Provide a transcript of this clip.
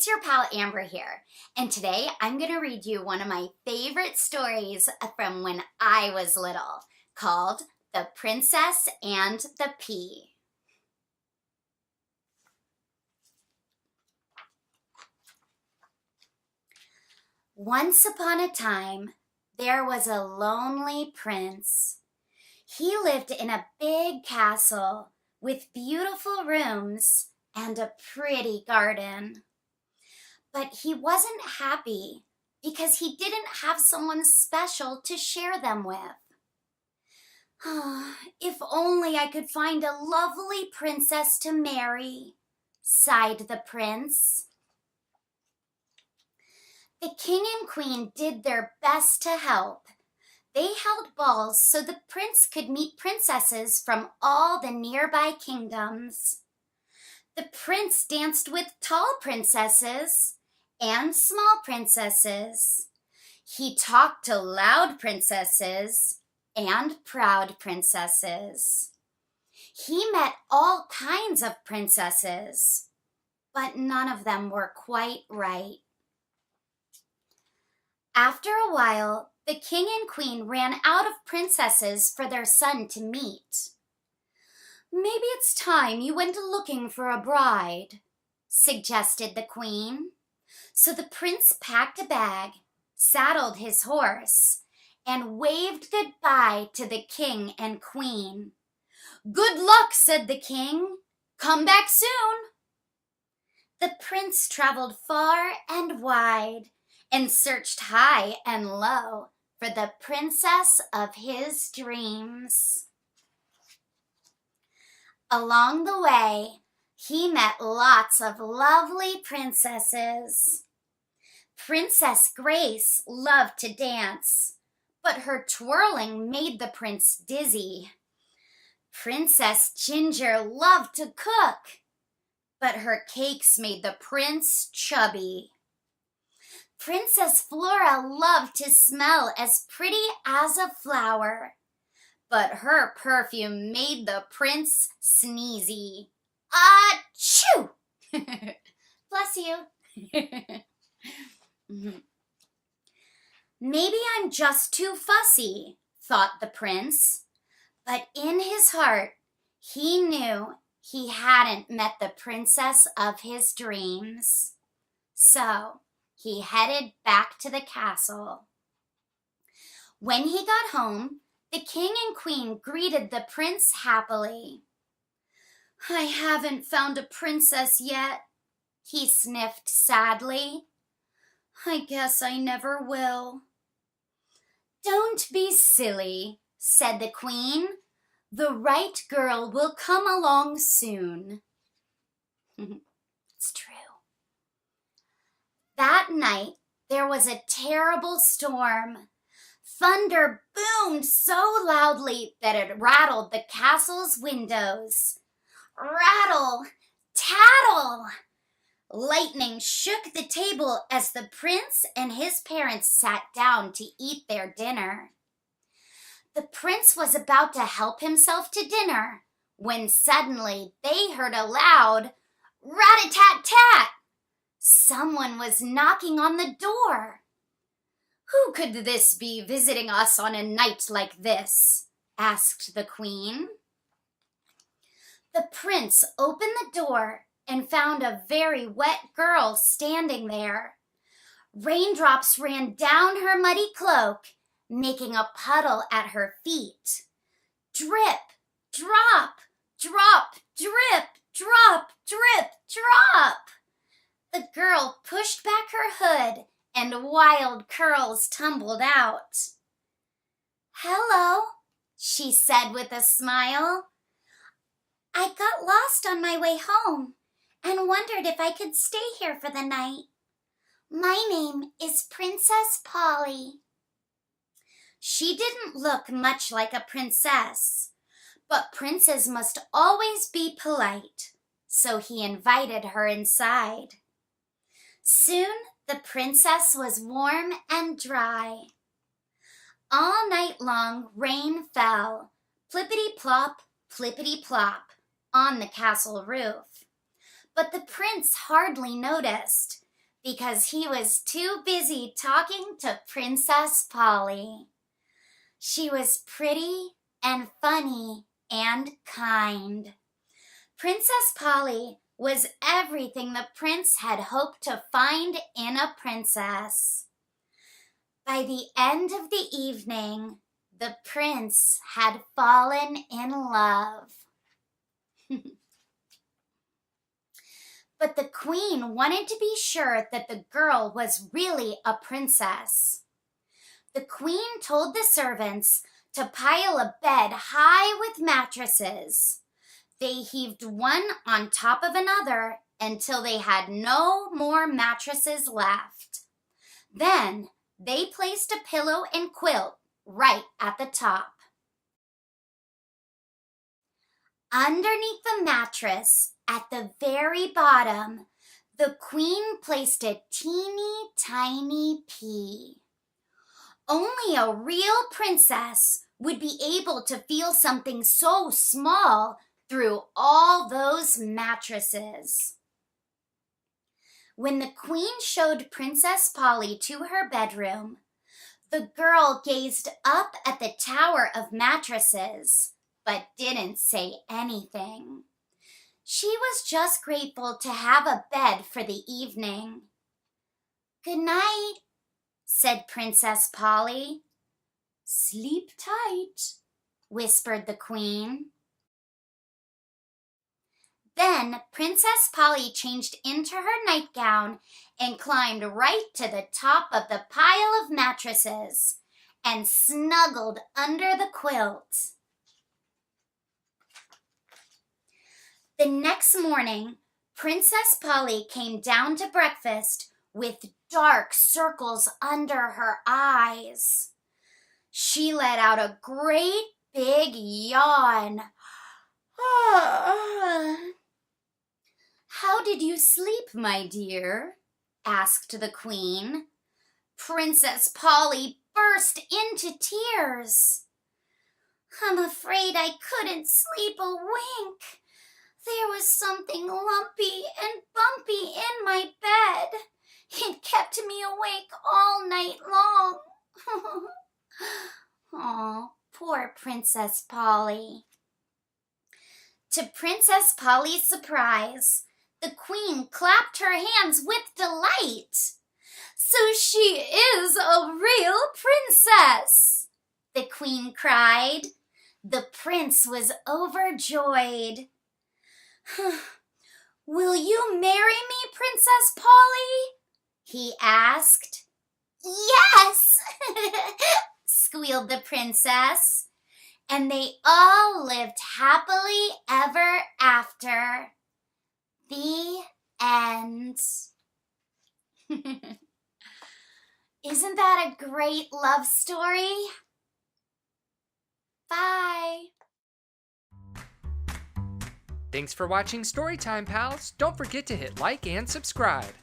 it's your pal Amber here, and today I'm going to read you one of my favorite stories from when I was little, called The Princess and the Pea. Once upon a time, there was a lonely prince. He lived in a big castle with beautiful rooms and a pretty garden. But he wasn't happy because he didn't have someone special to share them with. If only I could find a lovely princess to marry, sighed the prince. The king and queen did their best to help. They held balls so the prince could meet princesses from all the nearby kingdoms. The prince danced with tall princesses and small princesses. He talked to loud princesses and proud princesses. He met all kinds of princesses, but none of them were quite right. After a while, the king and queen ran out of princesses for their son to meet. "Maybe it's time you went looking for a bride," suggested the queen. So the prince packed a bag, saddled his horse, and waved goodbye to the king and queen. "Good luck," said the king. "Come back soon." The prince traveled far and wide and searched high and low for the princess of his dreams. Along the way, he met lots of lovely princesses. Princess Grace loved to dance, but her twirling made the prince dizzy. Princess Ginger loved to cook, but her cakes made the prince chubby. Princess Flora loved to smell as pretty as a flower, but her perfume made the prince sneezy. Achoo! Bless you. Maybe I'm just too fussy, thought the prince, but in his heart, he knew he hadn't met the princess of his dreams. So he headed back to the castle. When he got home, the king and queen greeted the prince happily. "I haven't found a princess yet," he sniffed sadly. "I guess I never will." "Don't be silly," said the queen. "The right girl will come along soon." It's true. That night, there was a terrible storm. Thunder boomed so loudly that it rattled the castle's windows. Rattle, tattle! Lightning shook the table as the prince and his parents sat down to eat their dinner. The prince was about to help himself to dinner when suddenly they heard a loud rat-a-tat-tat. Someone was knocking on the door. "Who could this be visiting us on a night like this?" asked the queen. The prince opened the door and found a very wet girl standing there. Raindrops ran down her muddy cloak, making a puddle at her feet. Drip, drop, drop, drip, drop, drip, drop. The girl pushed back her hood and wild curls tumbled out. "Hello," she said with a smile. "I got lost on my way home and wondered if I could stay here for the night. My name is Princess Polly." She didn't look much like a princess, but princes must always be polite, so he invited her inside. Soon the princess was warm and dry. All night long rain fell, plippity-plop, plippity-plop, on the castle roof. But the prince hardly noticed because he was too busy talking to Princess Polly. She was pretty and funny and kind. Princess Polly was everything the prince had hoped to find in a princess. By the end of the evening, the prince had fallen in love. But the queen wanted to be sure that the girl was really a princess. The queen told the servants to pile a bed high with mattresses. They heaved one on top of another until they had no more mattresses left. Then they placed a pillow and quilt right at the top. Underneath the mattress, at the very bottom, the queen placed a teeny tiny pea. Only a real princess would be able to feel something so small through all those mattresses. When the queen showed Princess Polly to her bedroom, the girl gazed up at the tower of mattresses, but didn't say anything. She was just grateful to have a bed for the evening. "Good night," said Princess Polly. "Sleep tight," whispered the queen. Then Princess Polly changed into her nightgown and climbed right to the top of the pile of mattresses and snuggled under the quilt. The next morning, Princess Polly came down to breakfast with dark circles under her eyes. She let out a great big yawn. "How did you sleep, my dear?" asked the queen. Princess Polly burst into tears. "I'm afraid I couldn't sleep a wink. There was something lumpy and bumpy in my bed. It kept me awake all night long." "Aw, poor Princess Polly." To Princess Polly's surprise, the queen clapped her hands with delight. "So she is a real princess!" the queen cried. The prince was overjoyed. "Will you marry me, Princess Polly?" he asked. "Yes!" squealed the princess. And they all lived happily ever after. The end. Isn't that a great love story? Bye. Thanks for watching Storytime Pals. Don't forget to hit like and subscribe.